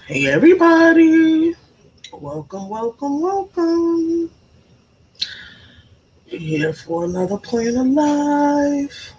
Hey everybody, welcome. Here for another plan of life.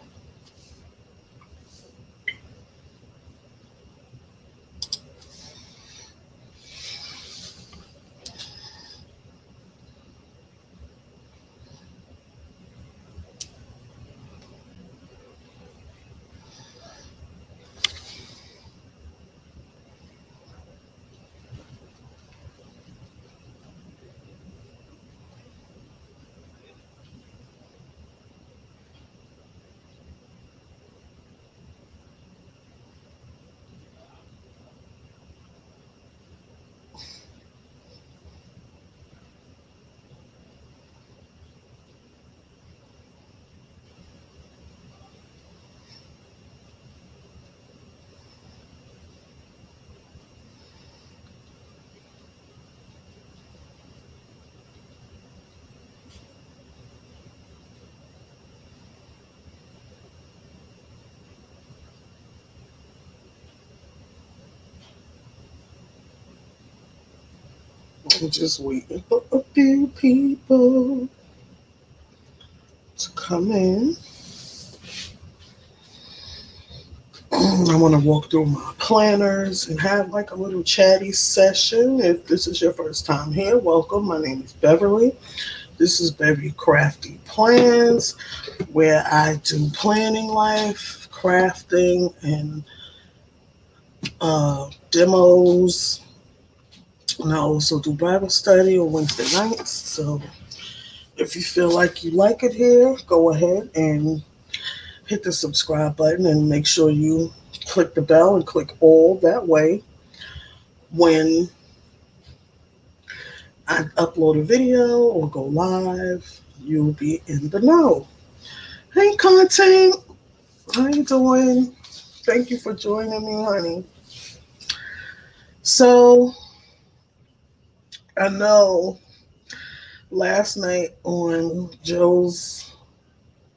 I'm just waiting for a few people to come in. I want to walk through my planners and have like a little chatty session. If this is your first time here, welcome. My name is Beverly. This is Beverly Crafty Plans, where I do planning life, crafting, and demos. And I also do Bible study on Wednesday nights. So if you feel like you like it here, go ahead and hit the subscribe button and make sure you click the bell and click all. That way, when I upload a video or go live, you'll be in the know. Hey, content, how you doing? Thank you for joining me, honey. So I know last night on Joe's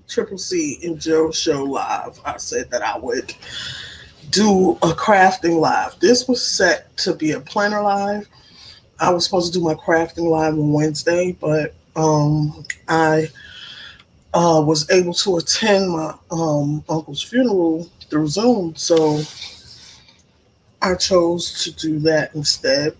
Triple C and Joe Show Live, I said that I would do a crafting live. This was set to be a planner live. I was supposed to do my crafting live on Wednesday, but I was able to attend my uncle's funeral through Zoom, so I chose to do that instead.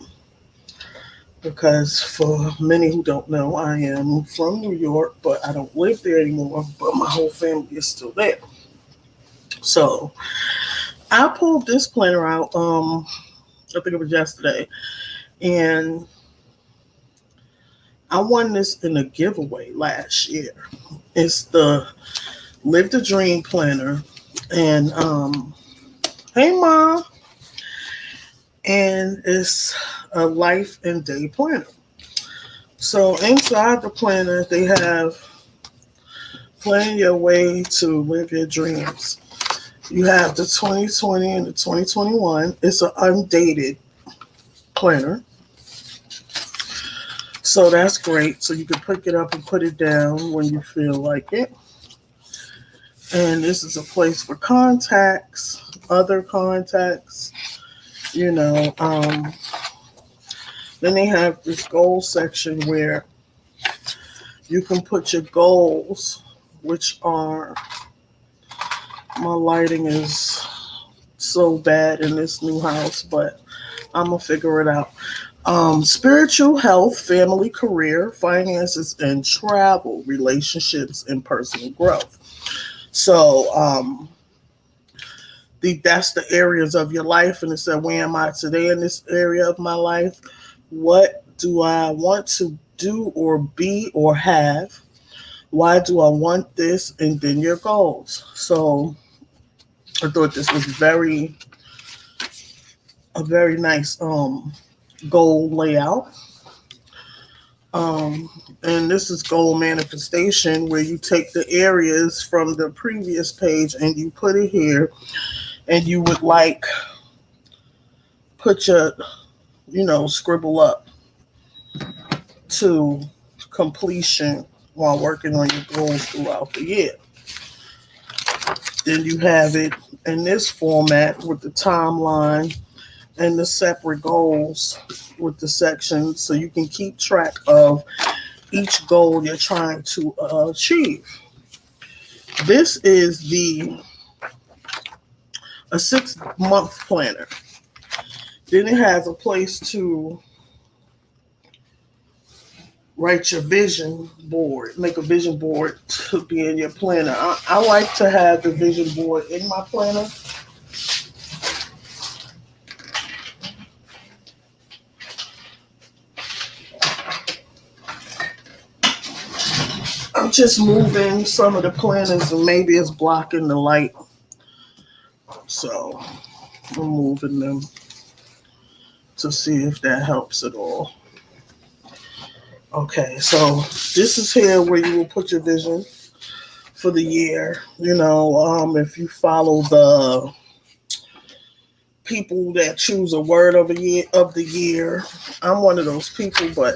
Because for many who don't know, I am from New York, but I don't live there anymore. But my whole family is still there. So I pulled this planner out. I think it was yesterday, and I won this in a giveaway last year. It's the Live the Dream planner, and hey ma, and it's a life and day planner. So inside the planner, they have plan your way to live your dreams. You have the 2020 and the 2021. It's an undated planner. So that's great. So you can pick it up and put it down when you feel like it. And this is a place for contacts, other contacts, you know. Then they have this goal section where you can put your goals, which are, my lighting is so bad in this new house, but I'm going to figure it out. Spiritual health, family, career, finances, and travel, relationships, and personal growth. So that's the areas of your life, and it said, where am I today in this area of my life? What do I want to do or be or have? Why do I want this? And then your goals. So I thought this was a very nice goal layout. Um, and this is goal manifestation, where you take the areas from the previous page and you put it here, and you would like put your, scribble up to completion while working on your goals throughout the year. Then you have it in this format with the timeline and the separate goals with the sections so you can keep track of each goal you're trying to achieve. This is the a 6-month planner. Then it has a place to write your vision board, make a vision board to be in your planner. I like to have the vision board in my planner. I'm just moving some of the planners and maybe it's blocking the light. So I'm moving them to see if that helps at all. Okay, so this is here where you will put your vision for the year. If you follow the people that choose a word of the year, I'm one of those people, but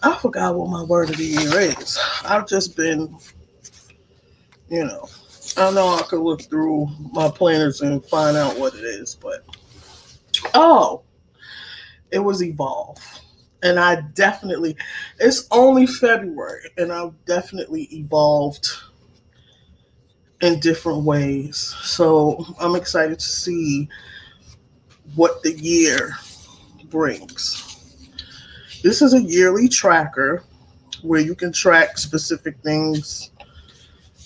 I forgot what my word of the year is. I've just been, you know, I know I could look through my planners and find out what it is, but oh, it was evolve. And it's only February, and I've definitely evolved in different ways. So I'm excited to see what the year brings. This is a yearly tracker where you can track specific things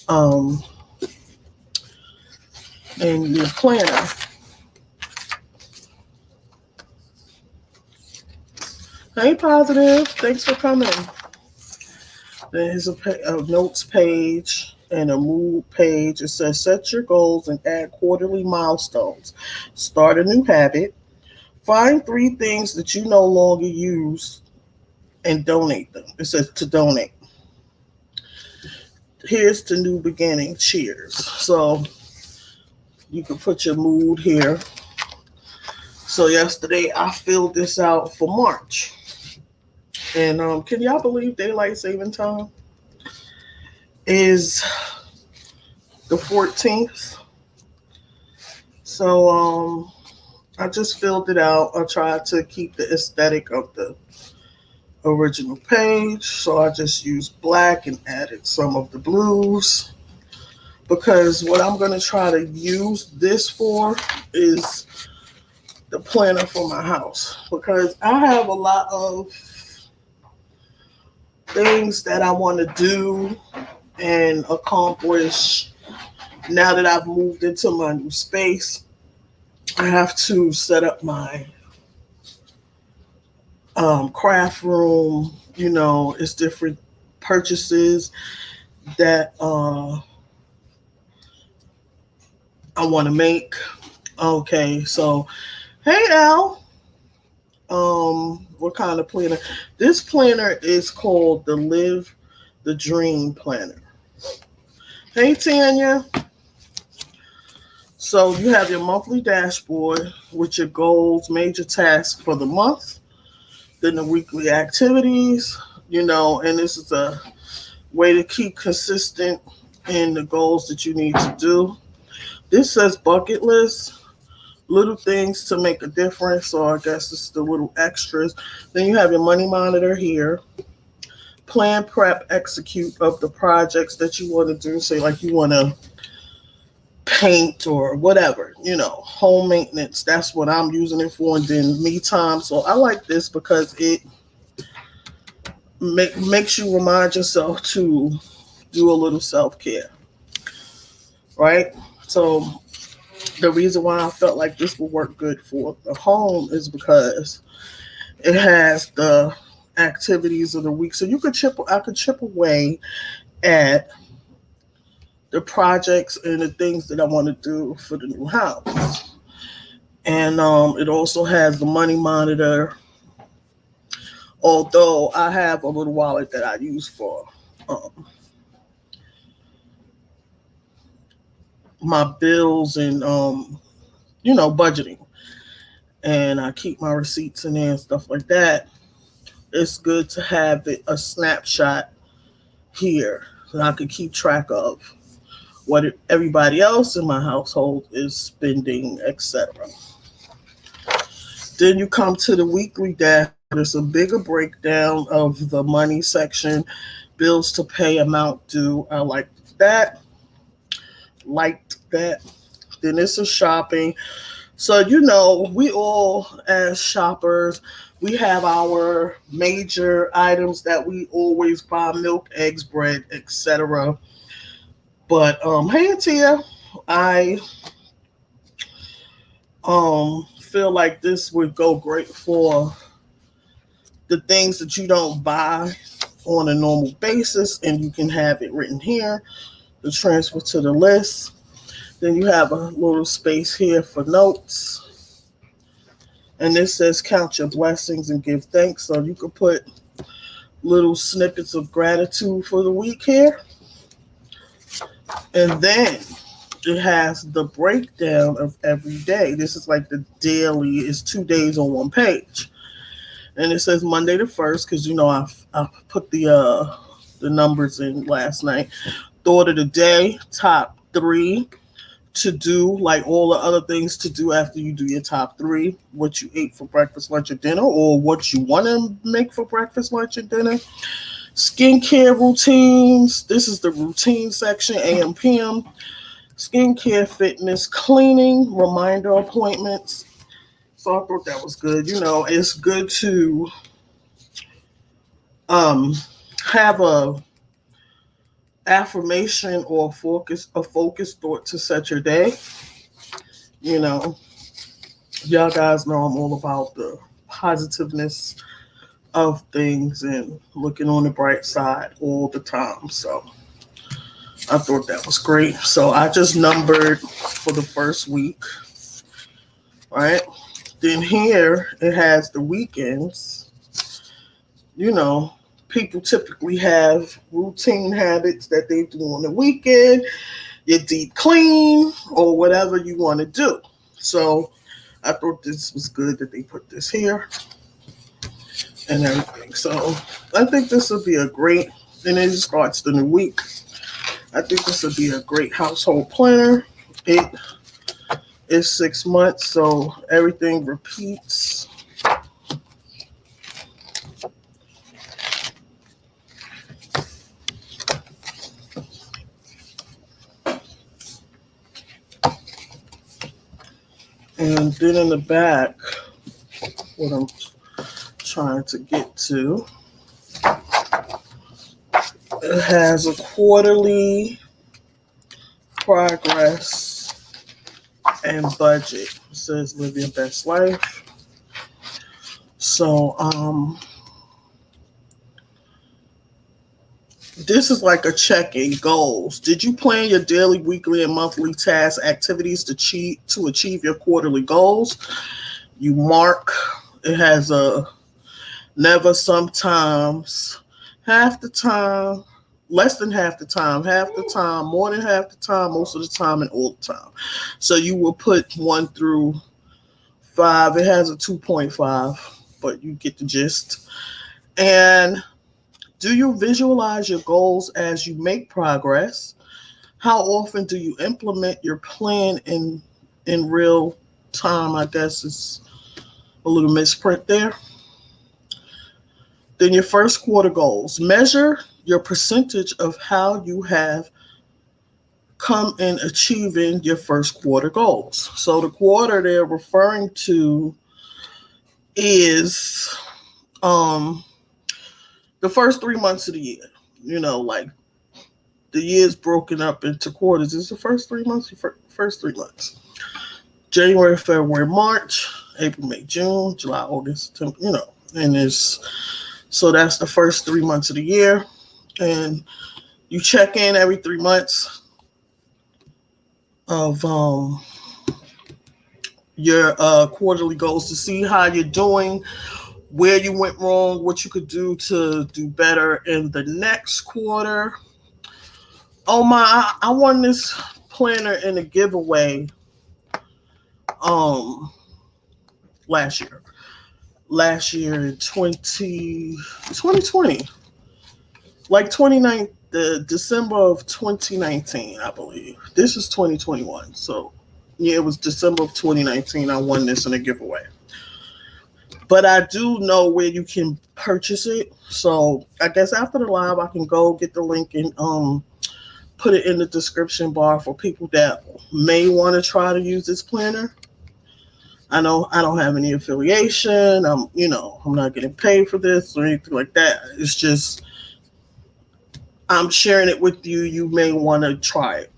um, in your planner. Hey, Positive. Thanks for coming. There's a notes page and a mood page. It says set your goals and add quarterly milestones. Start a new habit. Find 3 things that you no longer use and donate them. It says to donate. Here's the new beginning. Cheers. So you can put your mood here. So yesterday I filled this out for March. And can y'all believe daylight saving time is the 14th? So I just filled it out. I tried to keep the aesthetic of the original page. So I just used black and added some of the blues. Because what I'm going to try to use this for is the planner for my house. Because I have a lot of things that I want to do and accomplish now that I've moved into my new space. I have to set up my craft room. It's different purchases that I want to make. Okay, so hey Al, what kind of planner? This planner is called the Live the Dream Planner. Hey Tanya. So you have your monthly dashboard with your goals, major tasks for the month, then the weekly activities, and this is a way to keep consistent in the goals that you need to do. This says bucket list, little things to make a difference. So I guess it's the little extras. Then you have your money monitor here. Plan, prep, execute of the projects that you want to do. Say like you want to paint or whatever, home maintenance. That's what I'm using it for. And then me time. So I like this because it makes you remind yourself to do a little self-care, right? So the reason why I felt like this would work good for the home is because it has the activities of the week. So I could chip away at the projects and the things that I want to do for the new house. And it also has the money monitor. Although I have a little wallet that I use for my bills and budgeting, and I keep my receipts in there and stuff like that. It's good to have a snapshot here so I can keep track of what everybody else in my household is spending, etc. Then you come to the weekly dashboard. It's a bigger breakdown of the money section, bills to pay, amount due. I that. Liked that. Then it's a shopping. So, we all, as shoppers, we have our major items that we always buy: milk, eggs, bread, etc. But, hey, Tia, I feel like this would go great for the things that you don't buy on a normal basis, and you can have it written here to transfer to the list. Then you have a little space here for notes. And this says count your blessings and give thanks. So you can put little snippets of gratitude for the week here. And then it has the breakdown of every day. This is like the daily, it's 2 days on one page. And it says Monday the 1st, because I put the numbers in last night. Thought of the day, top 3 to do, like all the other things to do after you do your top 3: what you ate for breakfast, lunch, or dinner, or what you want to make for breakfast, lunch, and dinner. Skincare routines. This is the routine section, AM, PM. Skincare, fitness, cleaning, reminder appointments. So I thought that was good. It's good to um have affirmation or focus thought to set your day. You know, y'all guys know I'm all about the positiveness of things and looking on the bright side all the time. So I thought that was great. So I just numbered for the first week, right? Then here it has the weekends. You know, people typically have routine habits that they do on the weekend. You deep clean or whatever you want to do. So I thought this was good that they put this here and everything. So I think this will be a great, and it starts the new week. I think this will be a great household planner. It is 6 months, so everything repeats. And then in the back, what I'm trying to get to, it has a quarterly progress and budget. It says live your best life. So this is like a check-in goals. Did you plan your daily, weekly, and monthly task activities to achieve your quarterly goals? You mark. It has a never, sometimes, half the time, less than half the time, more than half the time, most of the time, and all the time. So you will put 1 through 5. It has a 2.5, but you get the gist. And do you visualize your goals as you make progress? How often do you implement your plan in real time? I guess it's a little misprint there. Then your first quarter goals. Measure your percentage of how you have come in achieving your first quarter goals. So the quarter they're referring to is the first 3 months of the year. Like the year's broken up into quarters. It's the first 3 months, first 3 months. January, February, March, April, May, June, July, August, September, and so that's the first 3 months of the year. And you check in every 3 months of your quarterly goals to see how you're doing, where you went wrong, what you could do to do better in the next quarter. Oh my, I won this planner in a giveaway um last year. Last year in 2020. Like 29, the December of 2019, I believe. This is 2021. So yeah, it was December of 2019. I won this in a giveaway. But I do know where you can purchase it. So I guess after the live, I can go get the link and put it in the description bar for people that may want to try to use this planner. I know I don't have any affiliation. I'm not getting paid for this or anything like that. It's just I'm sharing it with you. You may want to try it.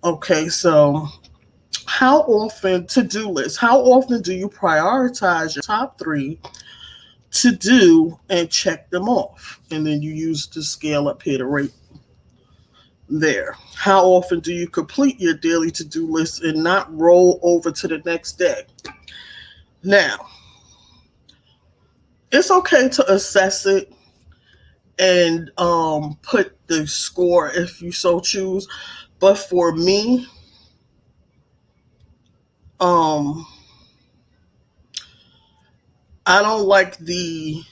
Okay, so how often to-do list? How often do you prioritize your top three to do and check them off? And then you use the scale up here to rate there. How often do you complete your daily to-do list and not roll over to the next day? Now, it's okay to assess it and put the score if you so choose. But for me, um I don't like the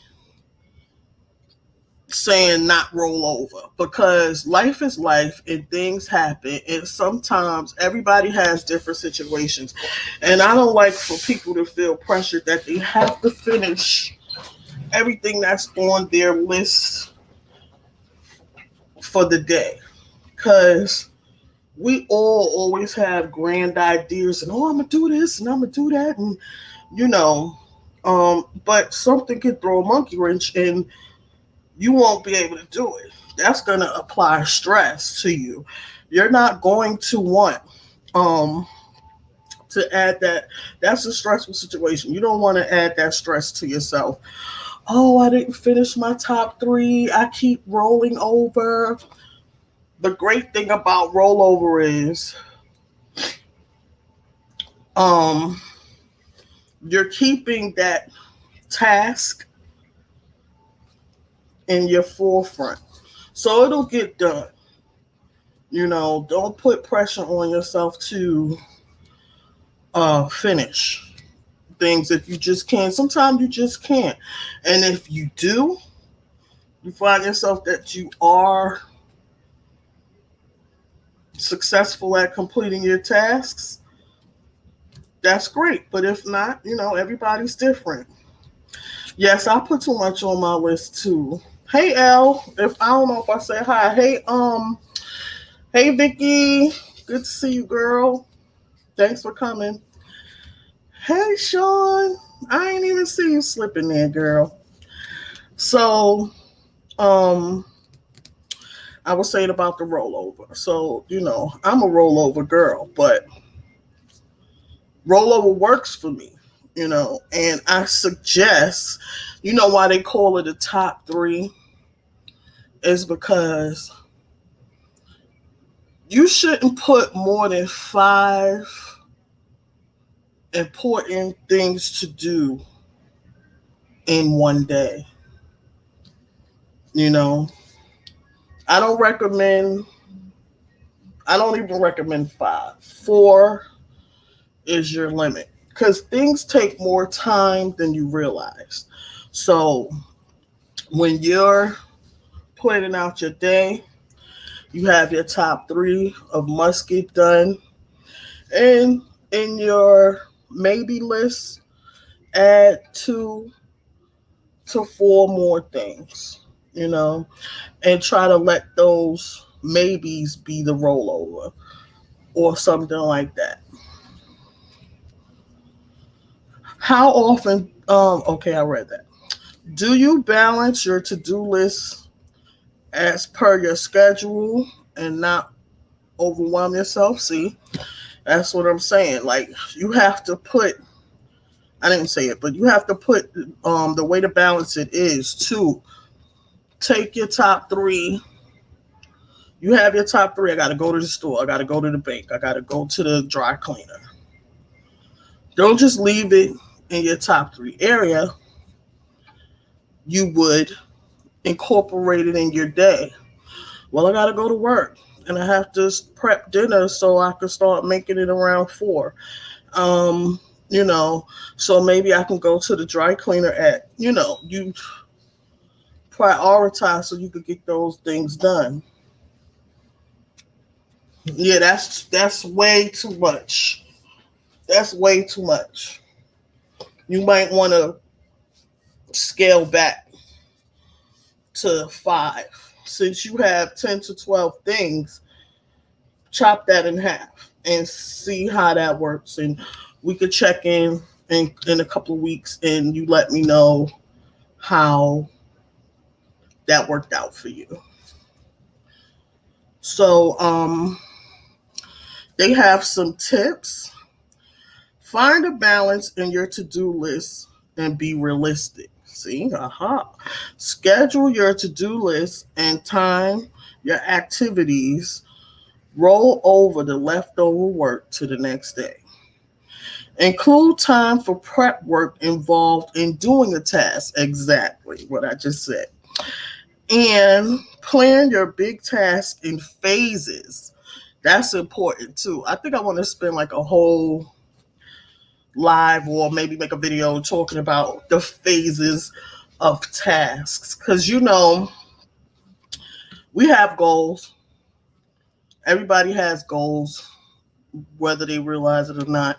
saying not roll over, because life is life and things happen, and sometimes everybody has different situations, and I don't like for people to feel pressured that they have to finish everything that's on their list for the day, because we all always have grand ideas and, oh, I'm gonna do this and I'm gonna do that, and you know but something can throw a monkey wrench and you won't be able to do it. That's going to apply stress to you. You're not going to want um to add that. That's a stressful situation. You don't want to add that stress to yourself. Oh, I didn't finish my top three. I keep rolling over. The great thing about rollover is um you're keeping that task in your forefront. So it'll get done. Don't put pressure on yourself to finish things if you just can't. Sometimes you just can't. And if you do, you find yourself that you are successful at completing your tasks, that's great. But if not, everybody's different. Yes, I put too much on my list too. Hey L, if I don't know if I say hi. Hey Vicky, good to see you, girl. Thanks for coming. Hey Sean, I ain't even see you slipping there, girl. So, um, I was saying about the rollover. So, I'm a rollover girl, but rollover works for me, and I suggest, why they call it a top three is because you shouldn't put more than five important things to do in one day. You know, I don't recommend, I don't even recommend five. Four is your limit because things take more time than you realize. So when you're planning out your day, you have your top three of must get done, and in your maybe list, add two to four more things, you know, and try to let those maybes be the rollover or something like that. How often, okay, I read that. Do you balance your to do list as per your schedule and not overwhelm yourself? See, that's what I'm saying. Like, you have to put, I didn't say it, but you have to put the way to balance it is to take your top three. You have your top three. I got to go to the store. I got to go to the bank. I got to go to the dry cleaner. Don't just leave it in your top three area. You would incorporate it in your day. Well, I got to go to work and I have to prep dinner so I can start making it around 4. Um, you know, so maybe I can go to the dry cleaner at, you prioritize so you could get those things done. Yeah, that's way too much. That's way too much. You might want to scale back to 5. Since you have 10 to 12 things, chop that in half and see how that works. And we could check in a couple of weeks and you let me know how that worked out for you. So, they have some tips. Find a balance in your to do list and be realistic. See, aha. Schedule your to do list and time your activities. Roll over the leftover work to the next day. Include time for prep work involved in doing a task. Exactly what I just said. And plan your big task in phases. That's important too. I think I want to spend like a whole live or maybe make a video talking about the phases of tasks. Because, we have goals. Everybody has goals, whether they realize it or not.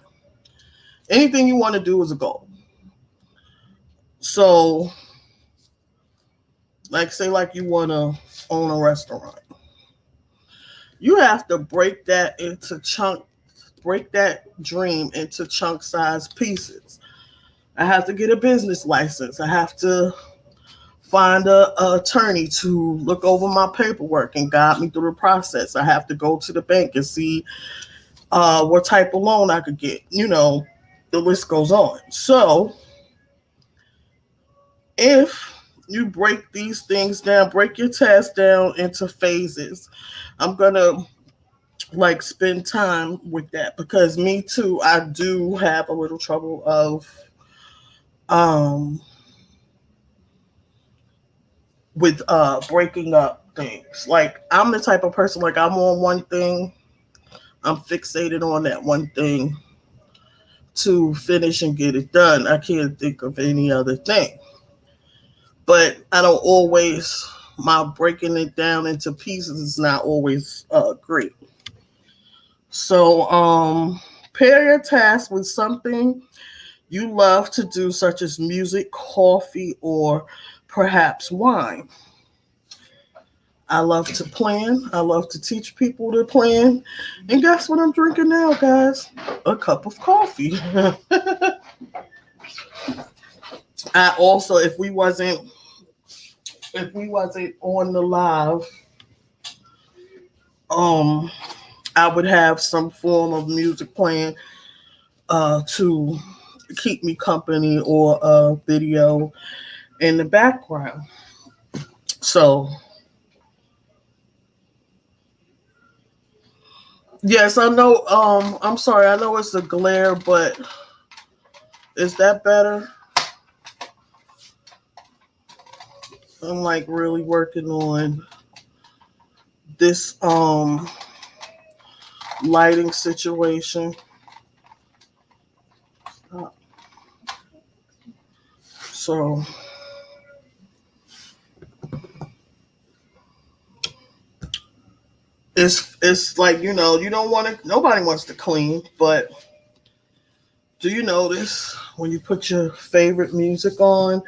Anything you want to do is a goal. So, like, say, like you want to own a restaurant. You have to break that dream into chunk sized pieces. I have to get a business license. I have to find a attorney to look over my paperwork and guide me through the process. I have to go to the bank and see what type of loan I could get. The list goes on. So if you break these things down, break your task down into phases. I'm gonna like spend time with that because me too, I do have a little trouble of um with breaking up things. Like I'm the type of person like I'm on one thing, I'm fixated on that one thing to finish and get it done. I can't think of any other thing. But I don't always my breaking it down into pieces is not always great. So pair your task with something you love to do, such as music, coffee, or perhaps wine. I love to plan. I love to teach people to plan. And guess what I'm drinking now, guys? A cup of coffee. I also, if we wasn't on the live, um, I would have some form of music playing to keep me company or a video in the background. So yes, I know. I'm sorry. I know it's a glare, but is that better? I'm like really working on this lighting situation. So it's like you don't want to. Nobody wants to clean, but do you notice when you put your favorite music on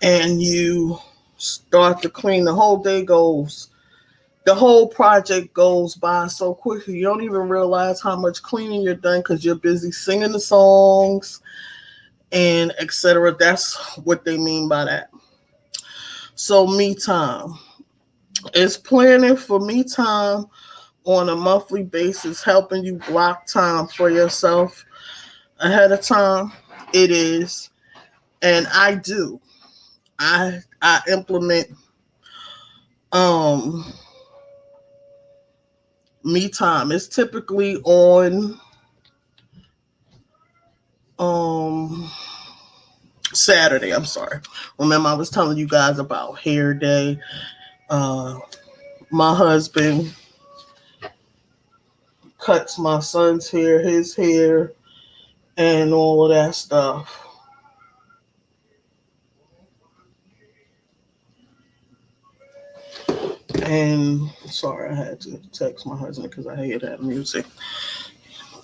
and you start to clean, the whole project goes by so quickly. You don't even realize how much cleaning you're done because you're busy singing the songs and etc. That's what they mean by that. So me time. It's planning for me time on a monthly basis, helping you block time for yourself ahead of time. It is, and I do. I implement um me time. It's typically on um Saturday. I'm sorry. Remember, I was telling you guys about hair day. Uh, my husband cuts my son's hair, his hair, and all of that stuff. And sorry, I had to text my husband because I hear that music.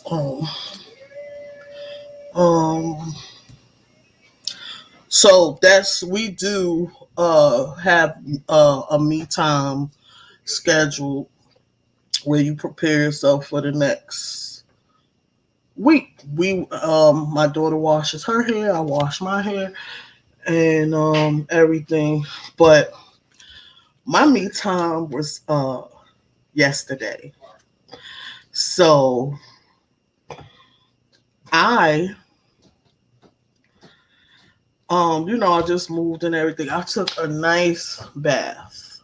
Um, um, So that's we do have a me time scheduled where you prepare yourself for the next week. We my daughter washes her hair, I wash my hair, and everything. But my me time was yesterday. So I I just moved and everything. I took a nice bath.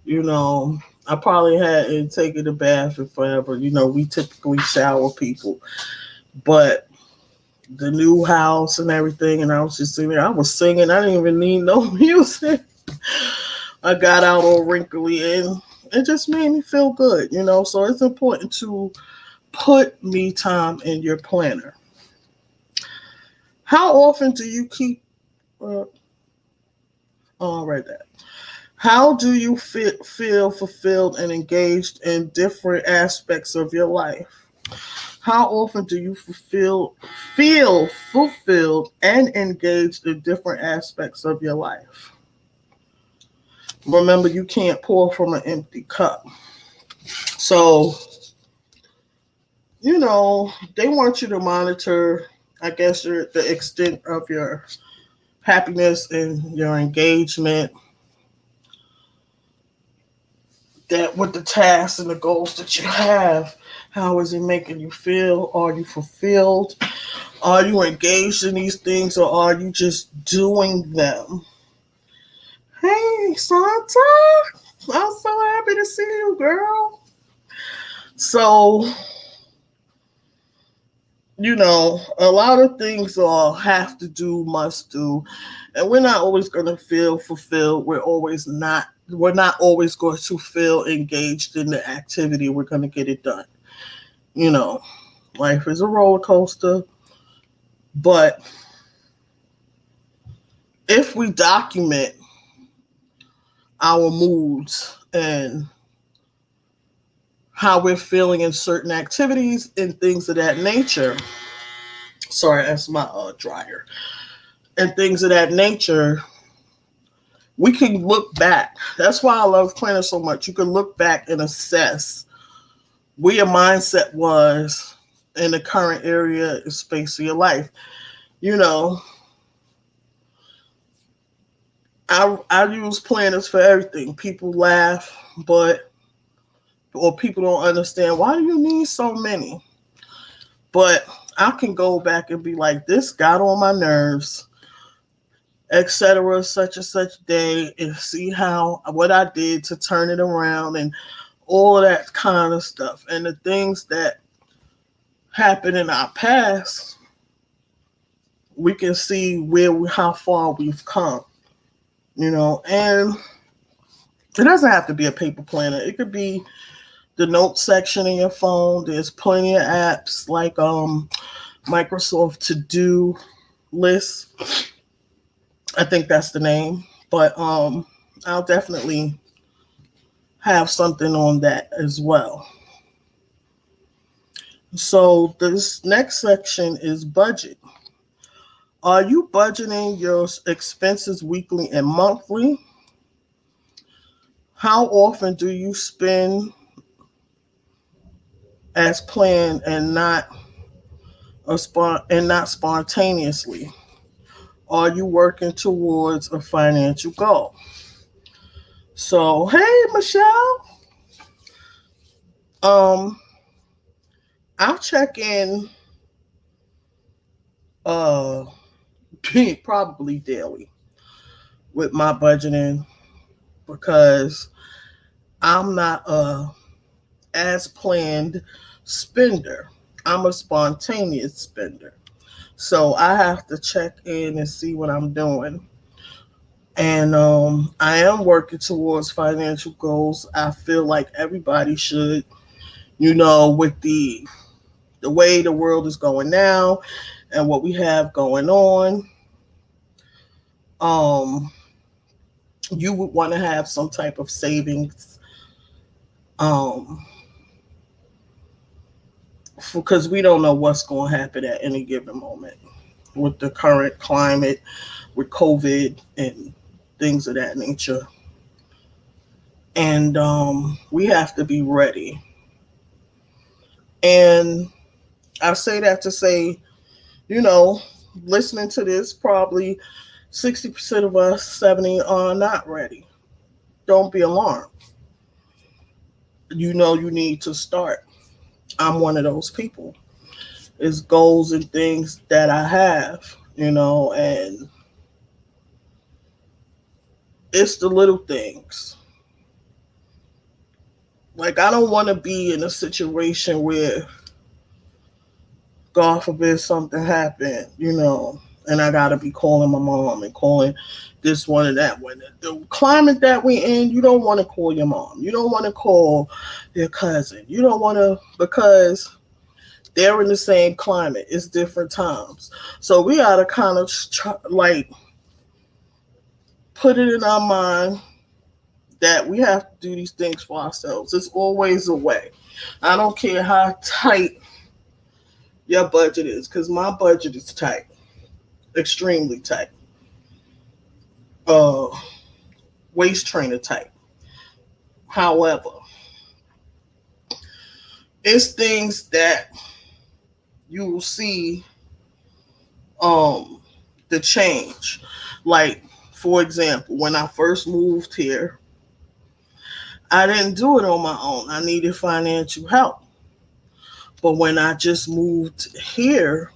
You know, I probably hadn't taken a bath in forever. We typically shower people. But the new house and everything, and I was just sitting there. I was singing. I didn't even need no music. I got out all wrinkly and it just made me feel good. So it's important to put me time in your planner. How often do you keep? Uh, right there. How do you feel fulfilled and engaged in different aspects of your life? How often do you feel fulfilled and engaged in different aspects of your life? Remember, you can't pour from an empty cup. So, they want you to monitor, I guess, the extent of your happiness and your engagement, that with the tasks and the goals that you have. How is it making you feel? Are you fulfilled? Are you engaged in these things, or are you just doing them? Hey, Santa, I'm so happy to see you, girl. So, a lot of things are have to do, must do, and we're not always going to feel fulfilled. We're not always going to feel engaged in the activity. We're going to get it done. You know, life is a roller coaster, but if we document our moods and how we're feeling in certain activities and things of that nature. Sorry, that's my dryer. And things of that nature, we can look back. That's why I love planning so much. You can look back and assess where your mindset was in the current area and space of your life. You know, I use planners for everything. People laugh, or people don't understand, why do you need so many? But I can go back and be like, this got on my nerves, etc., such and such day, and see what I did to turn it around and all of that kind of stuff. And the things that happened in our past, we can see how far we've come. And it doesn't have to be a paper planner. It could be the notes section in your phone. There's plenty of apps like Microsoft To Do List. I think that's the name. But I'll definitely have something on that as well. So this next section is budget. Are you budgeting your expenses weekly and monthly? How often do you spend as planned and not spontaneously? Are you working towards a financial goal? So, hey, Michelle, um, I'll check in uh probably daily with my budgeting because I'm not a as planned spender. I'm a spontaneous spender. So I have to check in and see what I'm doing. And I am working towards financial goals. I feel like everybody should, with the way the world is going now and what we have going on. Um, you would want to have some type of savings, um, because we don't know what's going to happen at any given moment. with the current climate, with COVID and things of that nature. And we have to be ready. And I say that to say, you know, listening to this, probably 60% of us, 70 are not ready. Don't be alarmed. You know, you need to start. I'm one of those people. It's goals and things that I have, and it's the little things. Like, I don't want to be in a situation where, God forbid, something happened, and I got to be calling my mom and calling this one and that one. The climate that we in, you don't want to call your mom. You don't want to call your cousin. You don't want to, because they're in the same climate. It's different times. So we got to kind of like put it in our mind that we have to do these things for ourselves. There's always a way. I don't care how tight your budget is, because my budget is tight, extremely tight. Uh, Waist trainer tight. However, it's things that you will see um the change. Like, for example, when I first moved here, I didn't do it on my own. I needed financial help. But when I just moved here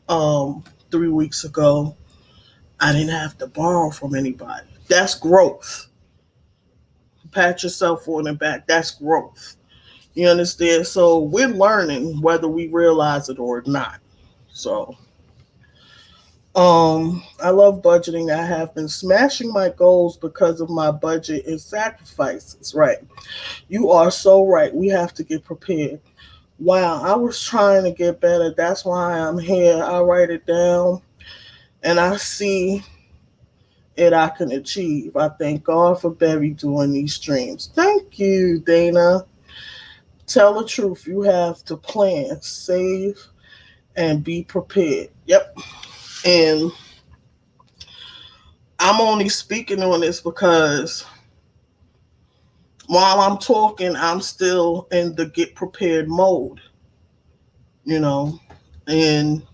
3 weeks ago, I didn't have to borrow from anybody. That's growth. Pat yourself on the back. That's growth. You understand? So we're learning whether we realize it or not. So I love budgeting. I have been smashing my goals because of my budget and sacrifices. Right. You are so right. We have to get prepared. Wow, I was trying to get better. That's why I'm here. I write it down and I see it I can achieve. I thank God for Berry doing these streams. Thank you, Dana. Tell the truth. You have to plan, save, and be prepared. Yep. And I'm only speaking on this because while I'm talking, I'm still in the get prepared mode, you know, and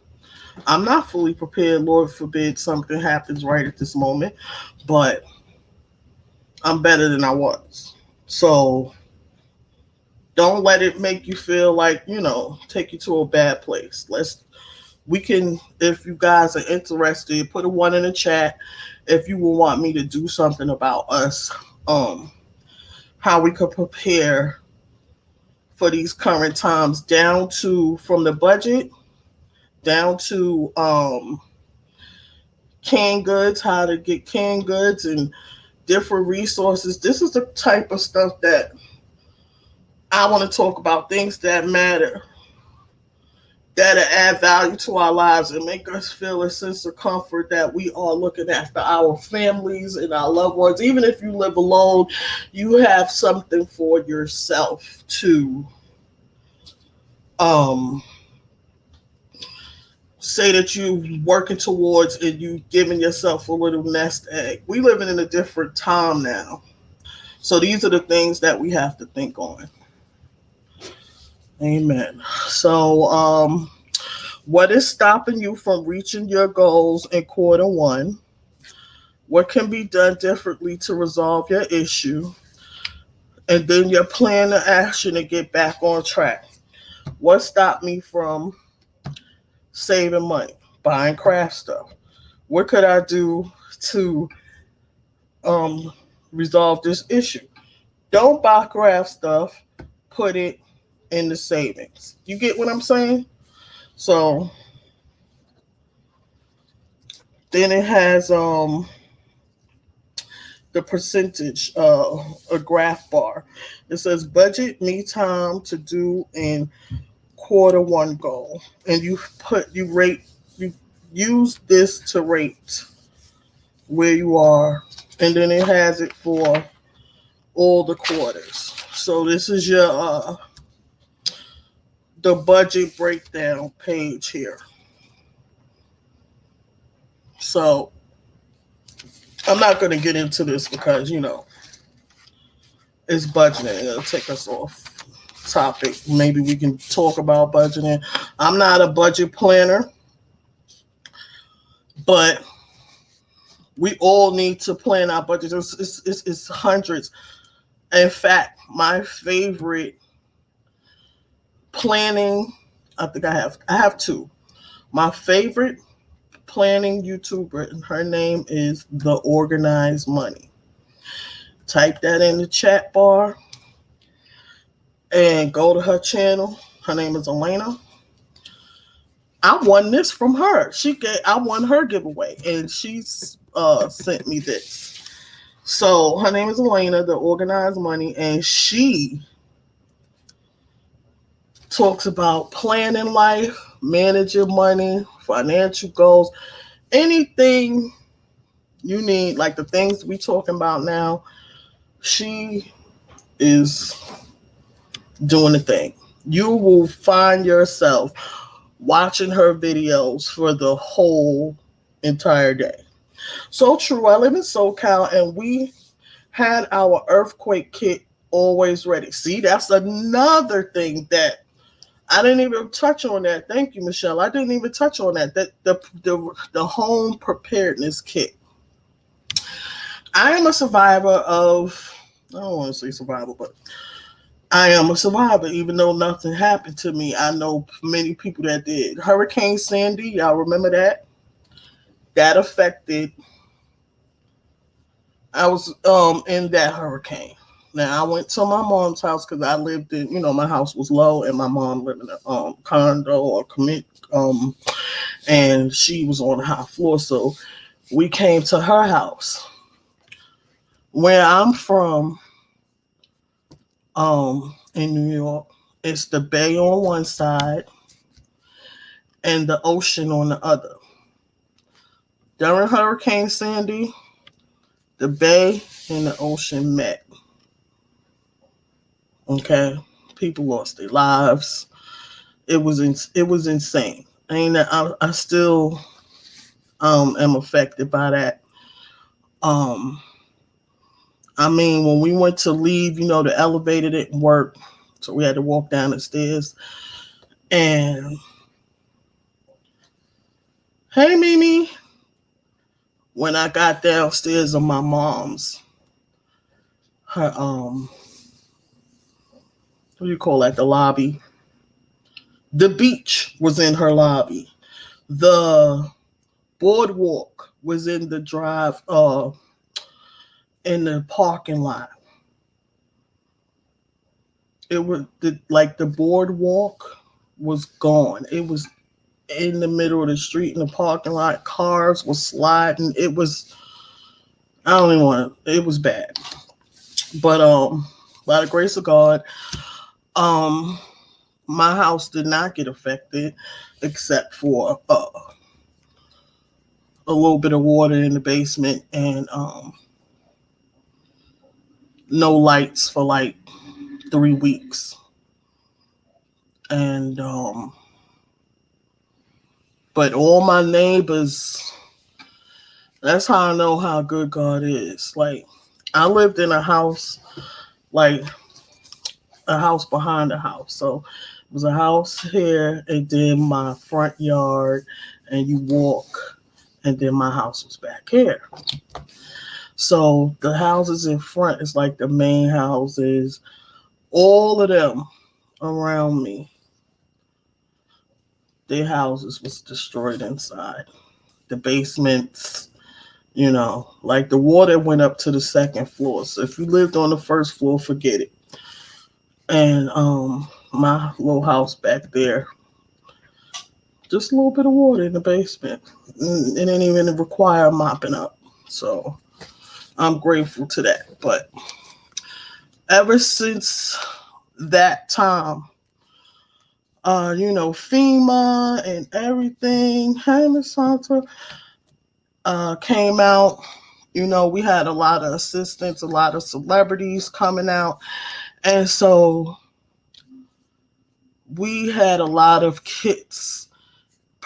I'm not fully prepared. Lord forbid something happens right at this moment, but I'm better than I was. So don't let it make you feel like, take you to a bad place. We can, if you guys are interested, put a one in the chat if you will want me to do something about us, how we could prepare for these current times, down to from the budget down to canned goods, how to get canned goods and different resources. This is the type of stuff that I want to talk about, things that matter, that add value to our lives and make us feel a sense of comfort that we are looking after our families and our loved ones. Even if you live alone, you have something for yourself to um, say that you working towards, and you giving yourself a little nest egg. We living in a different time now. So these are the things that we have to think on. Amen. So what is stopping you from reaching your goals in quarter 1? What can be done differently to resolve your issue? And then your plan of action to get back on track. What stopped me from saving money, buying craft stuff? What could I do to um, resolve this issue? Don't buy craft stuff. Put it in the savings. You get what I'm saying? So then it has the percentage, a graph bar. It says budget me time to do in quarter 1 goal, and you rate, you use this to rate where you are, and then it has it for all the quarters. So this is your the budget breakdown page here. So I'm not going to get into this because, it's budgeting. It'll take us off topic. Maybe we can talk about budgeting. I'm not a budget planner, but we all need to plan our budgets. It's hundreds. In fact, my favorite planning, I have two. My favorite planning YouTuber, and her name is The Organized Money. Type that in the chat bar and go to her channel. Her name is Elena. I won this from her. I won her giveaway, and she's sent me this. So her name is Elena, The Organized Money, and she talks about planning life, managing money, financial goals, anything you need, like the things we talking about now. She is doing the thing. You will find yourself watching her videos for the whole entire day. So true. I live in SoCal, and we had our earthquake kit always ready. See, that's another thing that I didn't even touch on that. Thank you, Michelle. I didn't even touch on that. That the home preparedness kit. I am a survivor of. I don't want to say survivor, but I am a survivor. Even though nothing happened to me, I know many people that did. Hurricane Sandy, y'all remember that? That affected. I was in that hurricane. Now I went to my mom's house because I lived in, my house was low, and my mom lived in a condo or commit, and she was on the high floor. So we came to her house. Where I'm from, in New York, it's the bay on one side and the ocean on the other. During Hurricane Sandy, the bay and the ocean met. Okay, people lost their lives. It was insane. I still am affected by that. Um, I mean, when we went to leave, the elevator didn't work, so we had to walk down the stairs. And hey, Mimi, when I got downstairs on my mom's, her what do you call that? The lobby. The beach was in her lobby. The boardwalk was in the drive, in the parking lot. It was the boardwalk was gone. It was in the middle of the street in the parking lot. Cars were sliding. It was, I don't even want to, it was bad. But by the grace of God, um my house did not get affected except for a little bit of water in the basement, and no lights for like 3 weeks. And but all my neighbors, that's how I know how good God is. Like, I lived in a house, like a house behind a house. So it was a house here, and then my front yard, and you walk, and then my house was back here. So the houses in front is like the main houses. All of them around me, their houses was destroyed inside. The basements, like the water went up to the second floor. So if you lived on the first floor, forget it. And my little house back there, just a little bit of water in the basement. It didn't even require mopping up. So I'm grateful to that. But ever since that time, FEMA and everything, hey, Miss Santa, came out. We had a lot of assistants, a lot of celebrities coming out. And so we had a lot of kits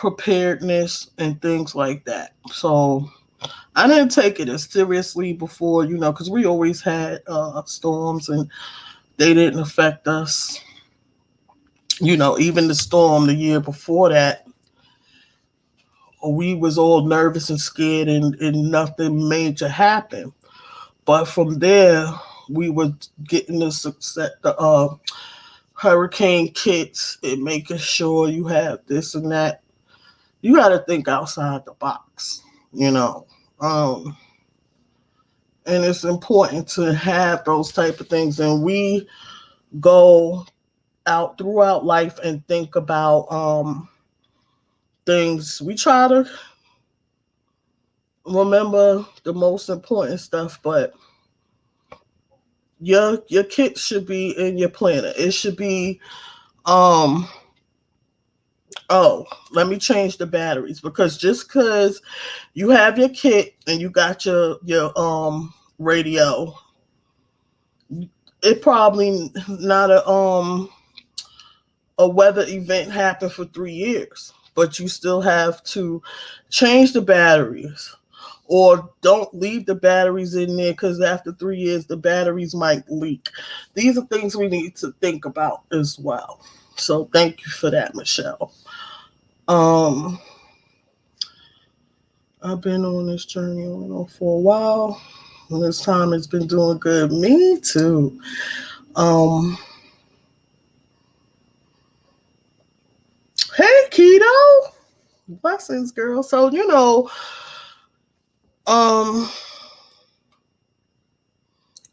preparedness and things like that. So I didn't take it as seriously before, because we always had storms and they didn't affect us. Even the storm the year before that, we was all nervous and scared, and nothing major happened. But from there, we were getting the success, the hurricane kits and making sure you have this and that. You got to think outside the box, you know. Um, and it's important to have those type of things. And we go out throughout life and think about things. We try to remember the most important stuff, but your kit should be in your planner. It should be um oh, let me change the batteries, because just because you have your kit and you got your radio, it probably not a weather event happened for 3 years, but you still have to change the batteries, or don't leave the batteries in there, because after 3 years the batteries might leak. These are things we need to think about as well. So thank you for that, Michelle. um I've been on this journey on and on for a while, and this time it's been doing good. Me too. um hey, Keto. Blessings, girl. So, um,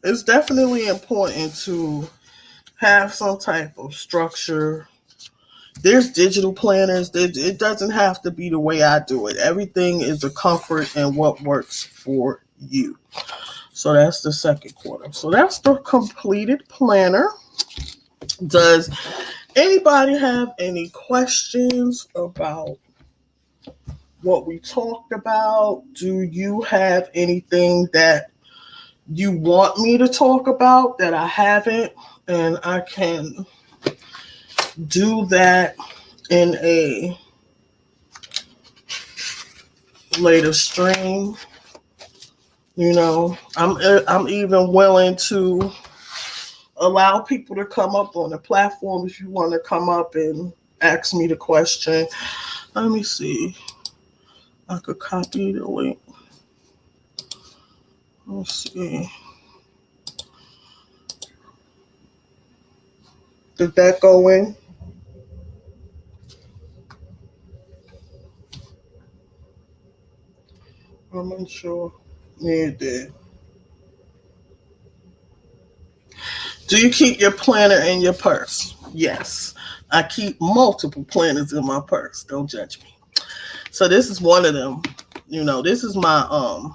it's definitely important to have some type of structure. There's digital planners. It doesn't have to be the way I do it. Everything is a comfort and what works for you. So that's the second quarter. So that's the completed planner. Does anybody have any questions about what we talked about? Do you have anything that you want me to talk about that I haven't? And I can do that in a later stream. I'm even willing to allow people to come up on the platform if you want to come up and ask me the question. Let me see. I could copy the link. Let's see. Did that go in? I'm not sure. Yeah, it did. Do you keep your planner in your purse? Yes. I keep multiple planners in my purse. Don't judge me. So this is one of them. This is my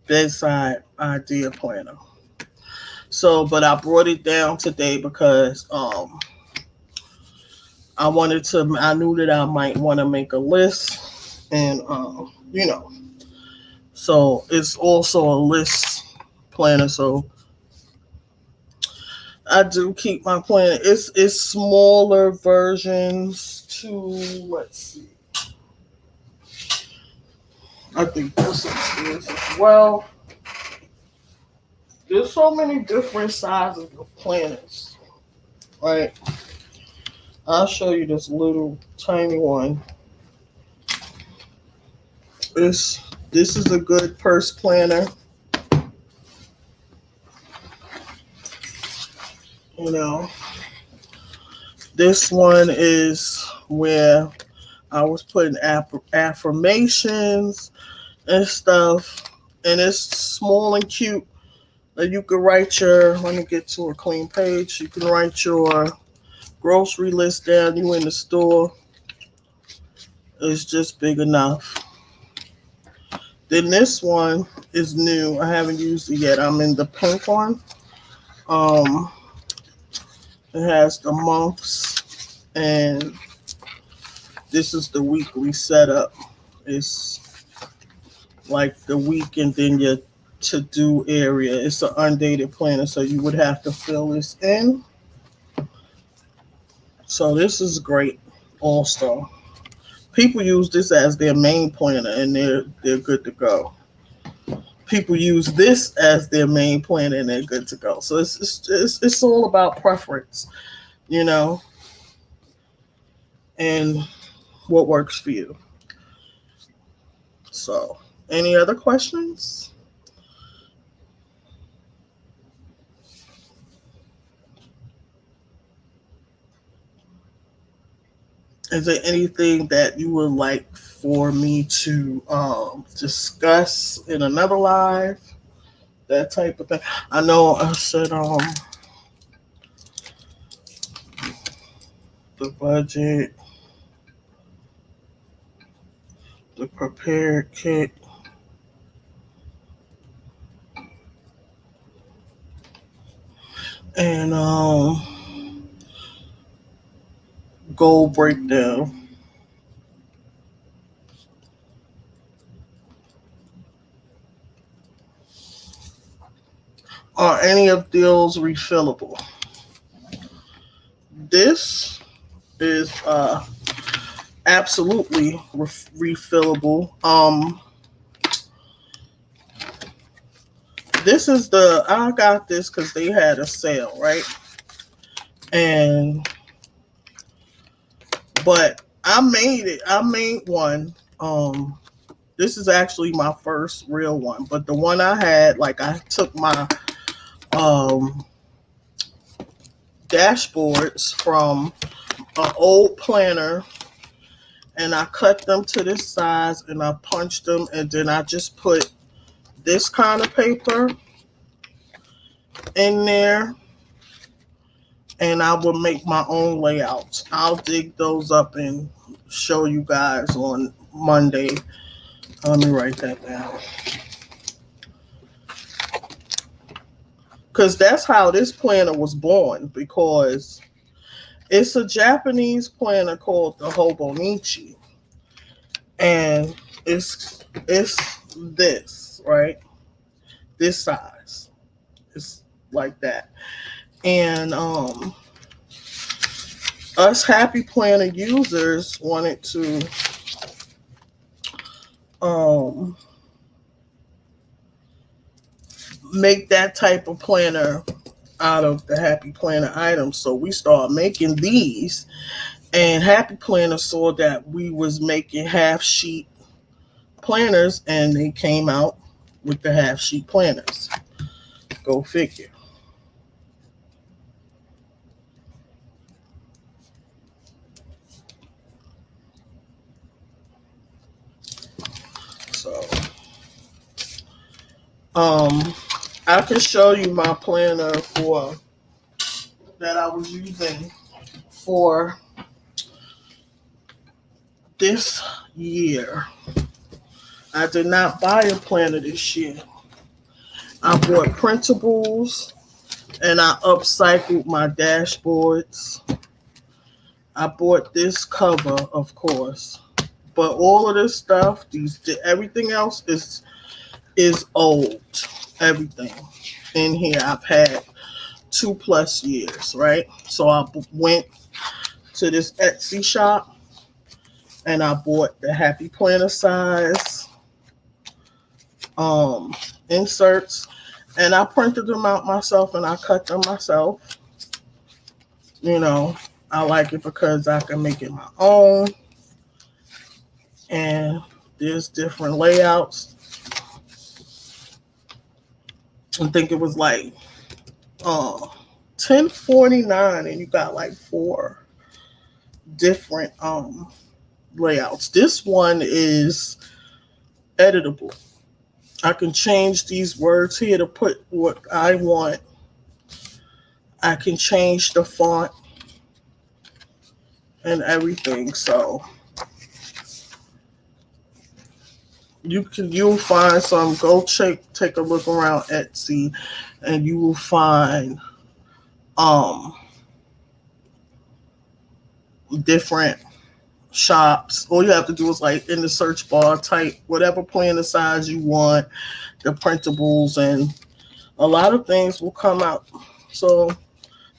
bedside idea planner. So, but I brought it down today because I knew that I might want to make a list, and so it's also a list planner. So I do keep my planner. It's smaller versions to, let's see. I think this is as well. There's so many different sizes of planners, right? I'll show you this little tiny one. This is a good purse planner. You know, this one is where I was putting affirmations and stuff, and it's small and cute. You can write let me get to a clean page. You can write your grocery list down. You in the store. It's just big enough. Then this one is new. I haven't used it yet. I'm in the pink one. Um, it has the months, and this is the weekly setup. It's like the week and then your to do area. It's an undated planner, so you would have to fill this in. So this is great also. People use this as their main planner and they're good to go. People use this as their main planner and they're good to go. So it's all about preference, you know, and what works for you. So, any other questions? Is there anything that you would like for me to discuss in another live? That type of thing. I know I said the budget, the prepared kit, and goal breakdown. Are any of those refillable? This is absolutely refillable. This is I got this because they had a sale, right? And but I made it. I made one. This is actually my first real one, but the one I had, like I took my um dashboards from an old planner and I cut them to this size and I punched them and then I just put this kind of paper in there and I will make my own layouts. I'll dig those up and show you guys on Monday. Let me write that down. Because that's how this planner was born, because it's a Japanese planner called the Hobonichi. And it's this, right? This size. It's like that. And us Happy Planner users wanted to make that type of planner out of the Happy Planner items. So we started making these, and Happy Planner saw that we was making half sheet planners and they came out with the half sheet planners. Go figure. So I can show you my planner for that I was using for this year. I did not buy a planner this year. I bought printables and I upcycled my dashboards. I bought this cover, of course, but all of this stuff, everything else is old. Everything in here I've had 2+ years, right? So I went to this Etsy shop and I bought the Happy Planner size inserts and I printed them out myself and I cut them myself. You know, I like it because I can make it my own. And there's different layouts. I think it was like $10.49 and you got like 4 different layouts. This one is editable. I can change these words here to put what I want. I can change the font and everything. So you'll find some. Go take a look around Etsy, and you will find different shops. All you have to do is like in the search bar type whatever planner size you want, the printables, and a lot of things will come out. So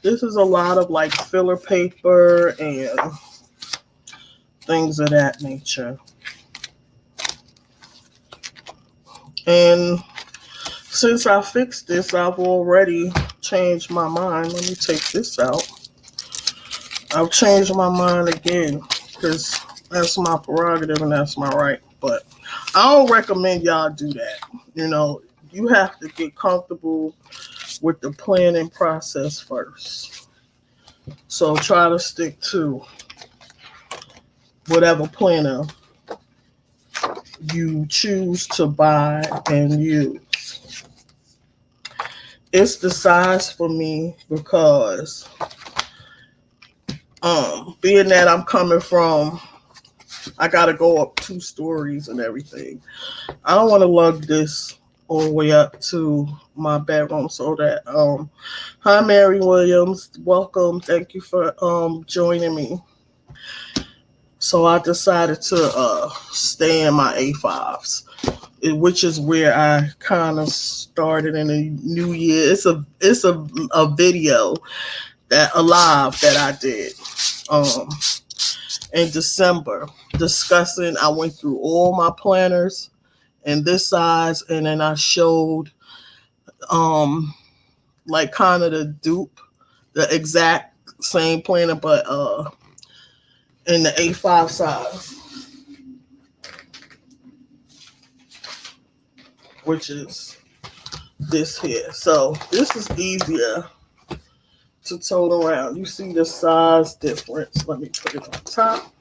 this is a lot of like filler paper and things of that nature. And since I fixed this, I've already changed my mind. Let me take this out. I've changed my mind again because that's my prerogative and that's my right. But I don't recommend y'all do that. You know, you have to get comfortable with the planning process first. So try to stick to whatever planner you choose to buy and use. It's the size for me because being that I'm coming from, I gotta go up 2 stories and everything. I don't want to lug this all the way up to my bedroom. So that hi Mary Williams, welcome. Thank you for joining me. So I decided to stay in my A5s, which is where I kind of started in the new year. It's a video that alive that I did um in December discussing. I went through all my planners in this size, and then I showed um like kind of the dupe, the exact same planner, but in the A5 size, which is this here. So this is easier to tote around. You see the size difference. Let me put it on top.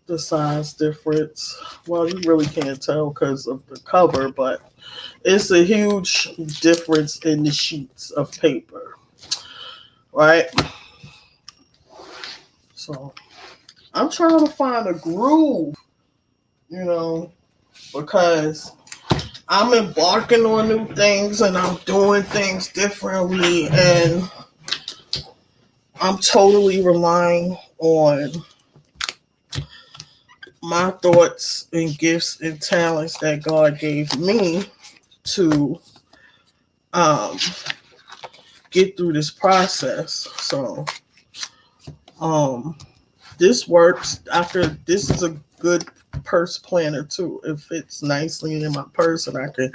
The size difference. Well, you really can't tell because of the cover, but it's a huge difference in the sheets of paper, right? So I'm trying to find a groove, you know, because I'm embarking on new things and I'm doing things differently, and I'm totally relying on my thoughts and gifts and talents that God gave me to um, get through this process. So um, this works. After this is a good purse planner too. It fits nicely in my purse, and I can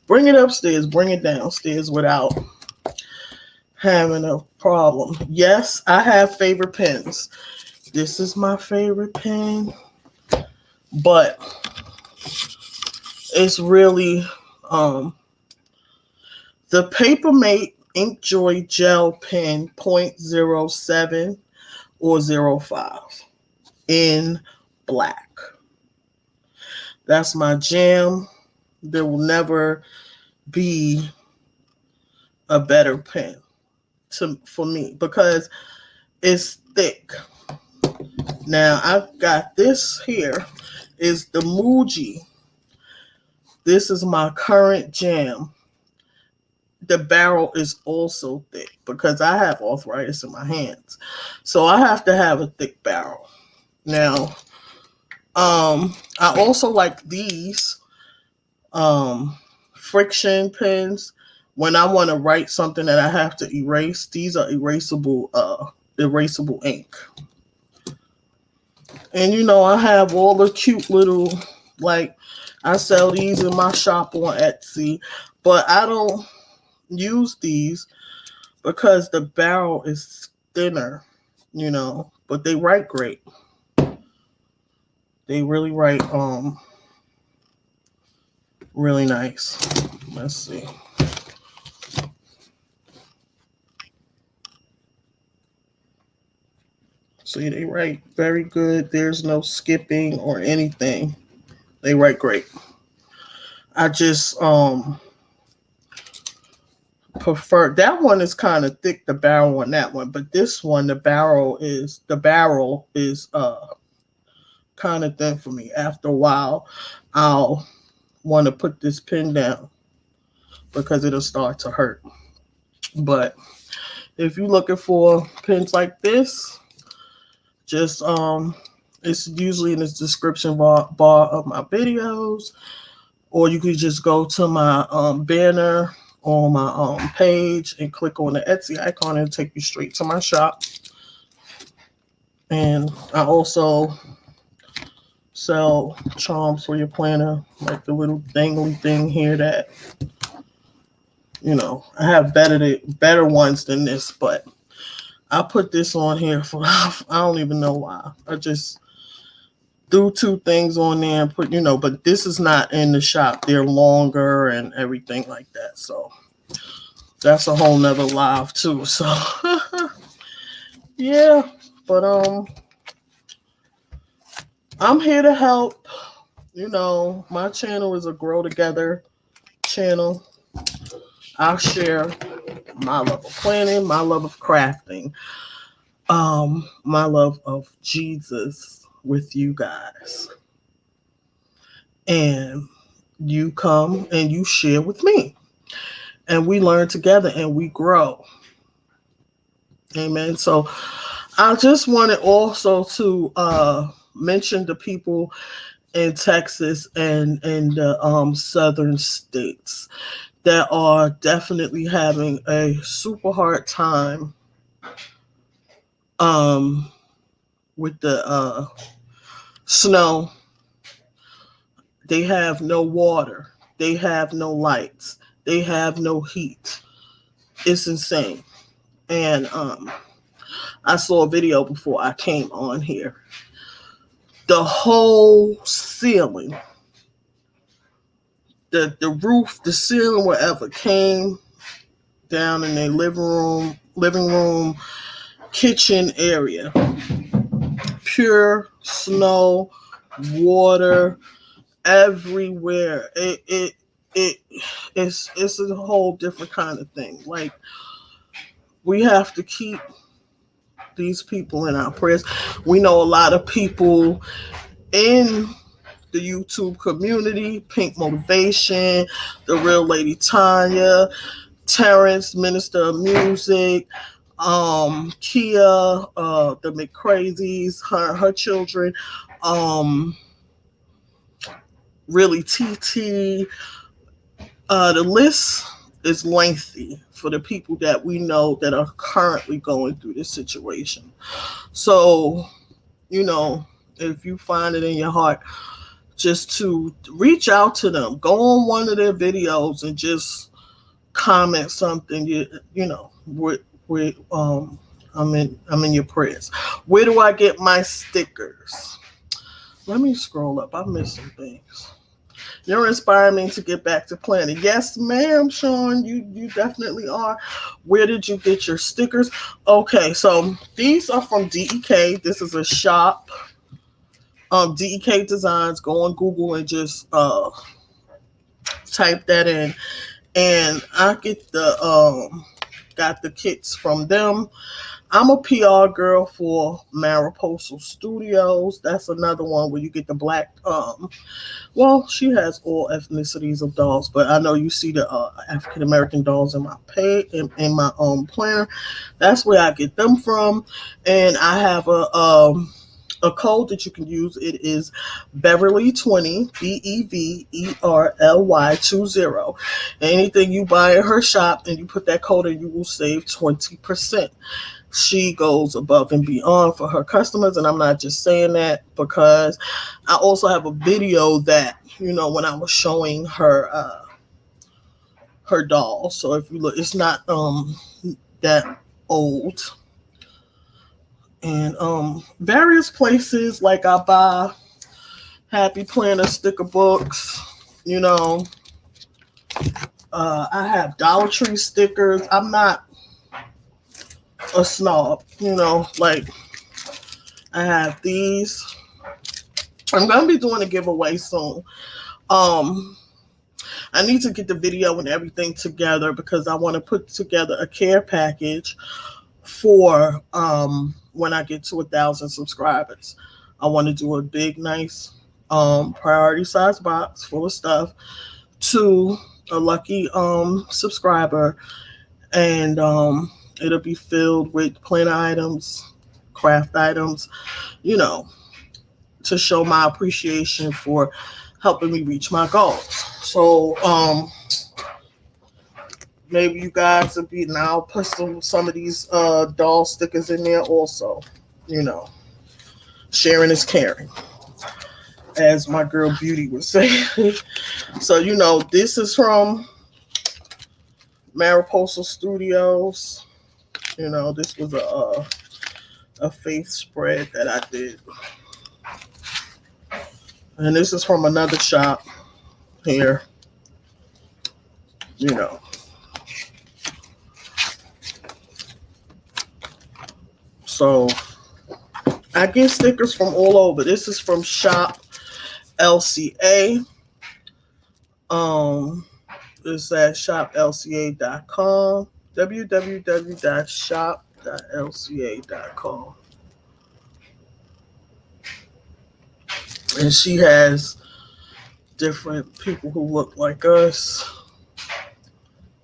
bring it upstairs, bring it downstairs without having a problem. Yes, I have favorite pens. This is my favorite pen, but it's really um, the Papermate Inkjoy Gel Pen .07 or .05 in black. That's my jam. There will never be a better pen for me because it's thick. Now I've got this here is the Muji. This is my current jam. The barrel is also thick because I have arthritis in my hands. So I have to have a thick barrel. Now, I also like these friction pens when I want to write something that I have to erase. These are erasable ink. And you know, I have all the cute little, like, I sell these in my shop on Etsy, but I don't use these because the barrel is thinner, you know, but they write great. They really write really nice. Let's see. See, they write very good. There's no skipping or anything. They write great. I just prefer that one is kind of thick, the barrel on that one, but this one the barrel is kind of thin for me. After a while, I'll want to put this pen down because it'll start to hurt. But if you're looking for pens like this, just it's usually in the description bar of my videos, or you could just go to my banner on my page and click on the Etsy icon and take you straight to my shop. And I also sell charms for your planner, like the little dangly thing here that, I have better ones than this, but I put this on here for I don't even know why. I just threw two things on there and put, but this is not in the shop. They're longer and everything like that. So that's a whole nother live too. So yeah. But I'm here to help. My channel is a grow together channel. I'll share my love of planning, my love of crafting, my love of Jesus with you guys. And you come and you share with me. And we learn together and we grow. Amen. So I just wanted also to mention the people in Texas and in the southern states that are definitely having a super hard time with the snow. They have no water. They have no lights. They have no heat. It's insane. And I saw a video before I came on here. The whole ceiling, the roof, the ceiling, wherever came down in their living room, kitchen area. Pure snow, water everywhere. It's a whole different kind of thing. Like, we have to keep these people in our prayers. We know a lot of people in the YouTube community, Pink Motivation, the Real Lady Tanya, Terrence, Minister of Music, Kia, the McCrazies, her children, really TT. The list is lengthy for the people that we know that are currently going through this situation. So, if you find it in your heart just to reach out to them, go on one of their videos and just comment something. I'm in your prayers. Where do I get my stickers? Let me scroll up. I missed some things. You're inspiring me to get back to planning. Yes, ma'am, Sean. You definitely are. Where did you get your stickers? Okay, so these are from DEK. This is a shop. DEK Designs. Go on Google and just type that in. And I got the kits from them. I'm a PR girl for Mariposa Studios. That's another one where you get the black. Well, she has all ethnicities of dolls, but I know you see the African American dolls in my in my planner. That's where I get them from, and I have a code that you can use. It is Beverly20, BEVERLY20. Anything you buy at her shop and you put that code in, you will save 20%. She goes above and beyond for her customers, and I'm not just saying that because I also have a video that, when I was showing her her doll. So if you look, it's not that old. And various places, like I buy Happy Planner sticker books, I have Dollar Tree stickers. I'm not a snob, like I have these. I'm gonna be doing a giveaway soon. I need to get the video and everything together because I want to put together a care package for when I get to 1,000 subscribers. I want to do a big, nice priority size box full of stuff to a lucky subscriber, and it'll be filled with planner items, craft items, to show my appreciation for helping me reach my goals. So maybe you guys will I'll put some of these doll stickers in there also, Sharing is caring, as my girl Beauty would say. So, this is from Mariposa Studios. This was a faith spread that I did. And this is from another shop here. You know. So I get stickers from all over. This is from Shop LCA. It's at shoplca.com. www.shop.lca.com. And she has different people who look like us.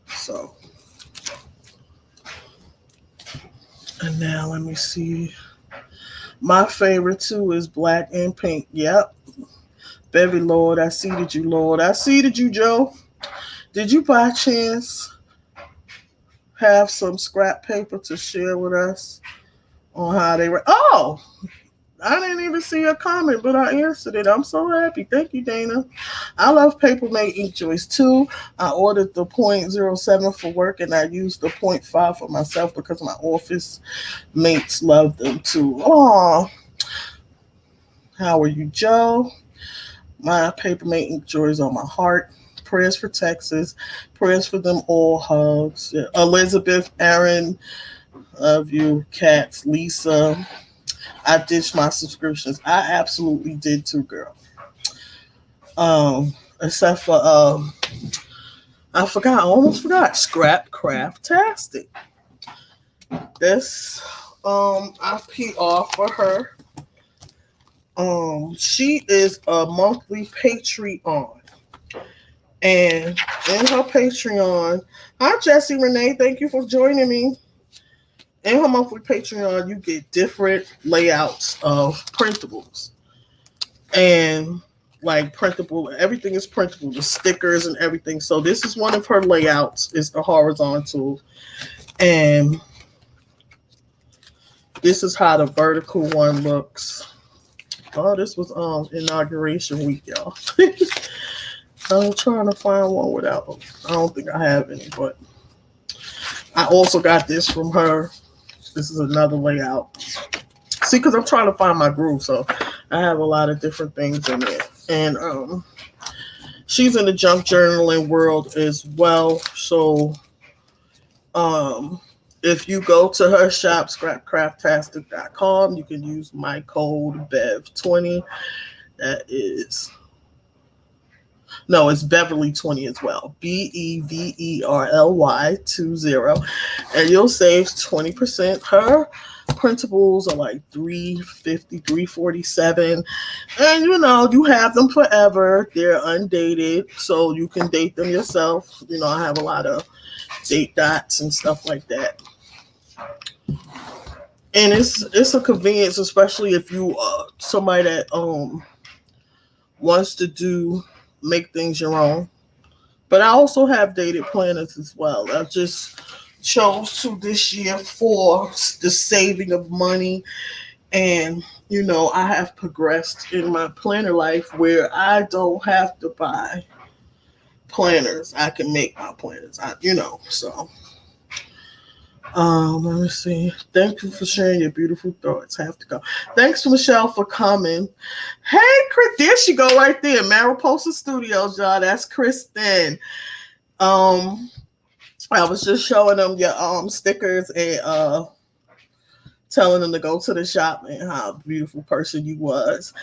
So, and now let me see. My favorite too is black and pink. Yep. Baby Lord, I seeded you, Lord. I seeded you, Joe. Did you by chance have some scrap paper to share with us on how they were? Oh, I didn't even see a comment, but I answered it. I'm so happy. Thank you, Dana. I love Paper Mate Ink Joys too. I ordered the .07 for work and I used the .5 for myself because my office mates love them too. Oh, how are you, Joe? My Paper Mate Ink Joys on my heart. Prayers for Texas. Prayers for them all. Hugs. Elizabeth, Aaron, love you. Cats, Lisa. I ditched my subscriptions. I absolutely did too, girl. Except for I almost forgot. Scrap Craft Tastic. This I PR for her. She is a monthly Patreon. And in her Patreon, hi Jessie Renee, thank you for joining me. In her monthly Patreon, you get different layouts of printables. And like printable, everything is printable, the stickers and everything. So this is one of her layouts, it's the horizontal. And this is how the vertical one looks. Oh, this was inauguration week, y'all. I'm trying to find one without. I don't think I have any, but I also got this from her. This is another layout. See, because I'm trying to find my groove, so I have a lot of different things in there. And she's in the junk journaling world as well. So if you go to her shop, scrapcrafttastic.com, you can use my code BEV20. That is... No, it's Beverly 20 as well. BEVERLY 20. And you'll save 20%. Her printables are like $350, $347. And you have them forever. They're undated, so you can date them yourself. I have a lot of date dots and stuff like that. And it's a convenience, especially if you somebody that wants to make things your own. But I also have dated planners as well. I just chose to this year for the saving of money. And, I have progressed in my planner life where I don't have to buy planners. I can make my planners, so. Let me see. Thank you for sharing your beautiful thoughts. Have to go. Thanks to Michelle for coming. Hey, Chris, there she go right there. Mariposa Studios, y'all. That's Kristen. I was just showing them your stickers and telling them to go to the shop and how beautiful person you was.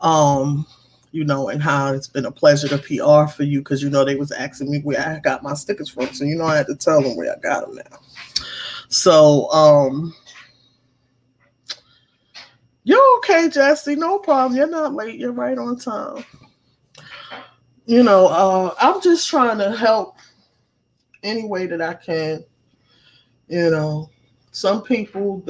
And how it's been a pleasure to PR for you because they was asking me where I got my stickers from. So I had to tell them where I got them now. So, you're okay, Jesse. No problem. You're not late. You're right on time. I'm just trying to help any way that I can. Some people,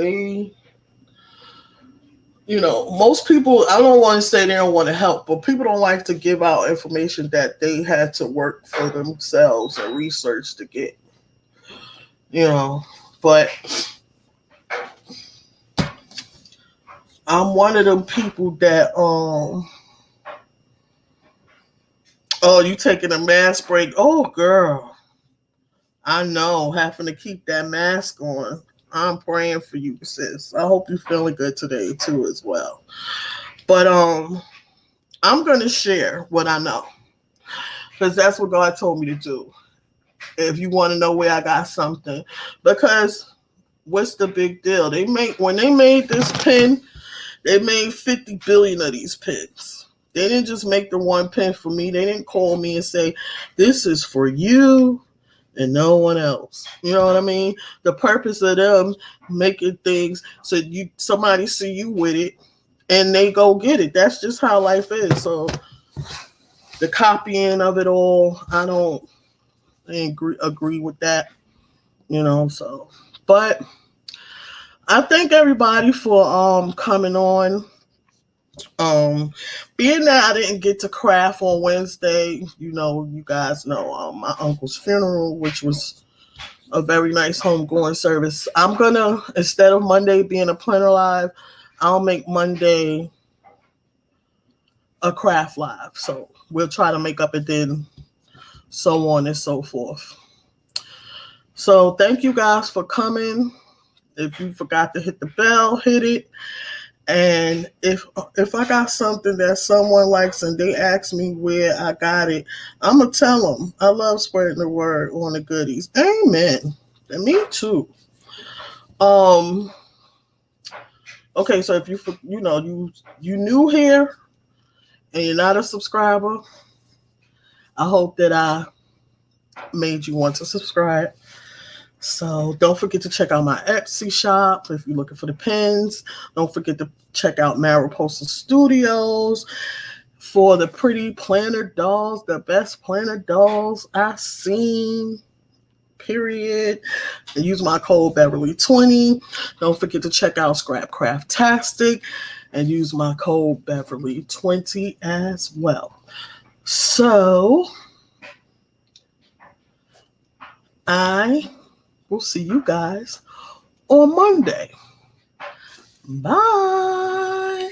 most people, I don't want to say they don't want to help, but people don't like to give out information that they had to work for themselves and research to get. But I'm one of them people that oh, you taking a mask break. Oh girl. I know, having to keep that mask on. I'm praying for you, sis. I hope you're feeling good today too as well. But I'm gonna share what I know. Because that's what God told me to do. If you want to know where I got something. Because what's the big deal? When they made this pen, they made 50 billion of these pens. They didn't just make the one pen for me. They didn't call me and say, this is for you and no one else. You know what I mean? The purpose of them making things so somebody see you with it and they go get it. That's just how life is. So the copying of it all, I don't agree with that. So but I thank everybody for coming on. Um, Being that I didn't get to craft on Wednesday, you guys know my uncle's funeral, which was a very nice homegoing service. I'm gonna, instead of Monday being a planner live, I'll make Monday a craft live. So we'll try to make up it then, so on and so forth. So thank you guys for coming. If you forgot to hit the bell, hit it. And if I got something that someone likes and they ask me where I got it, I'm gonna tell them. I love spreading the word on the goodies. Amen. And me too. Um. Okay, so if you new here and you're not a subscriber, I hope that I made you want to subscribe. So don't forget to check out my Etsy shop if you're looking for the pens. Don't forget to check out Mariposa Studios for the pretty planner dolls, the best planner dolls I've seen, period. And use my code Beverly20. Don't forget to check out Scrap Craftastic and use my code Beverly20 as well. So I will see you guys on Monday. Bye.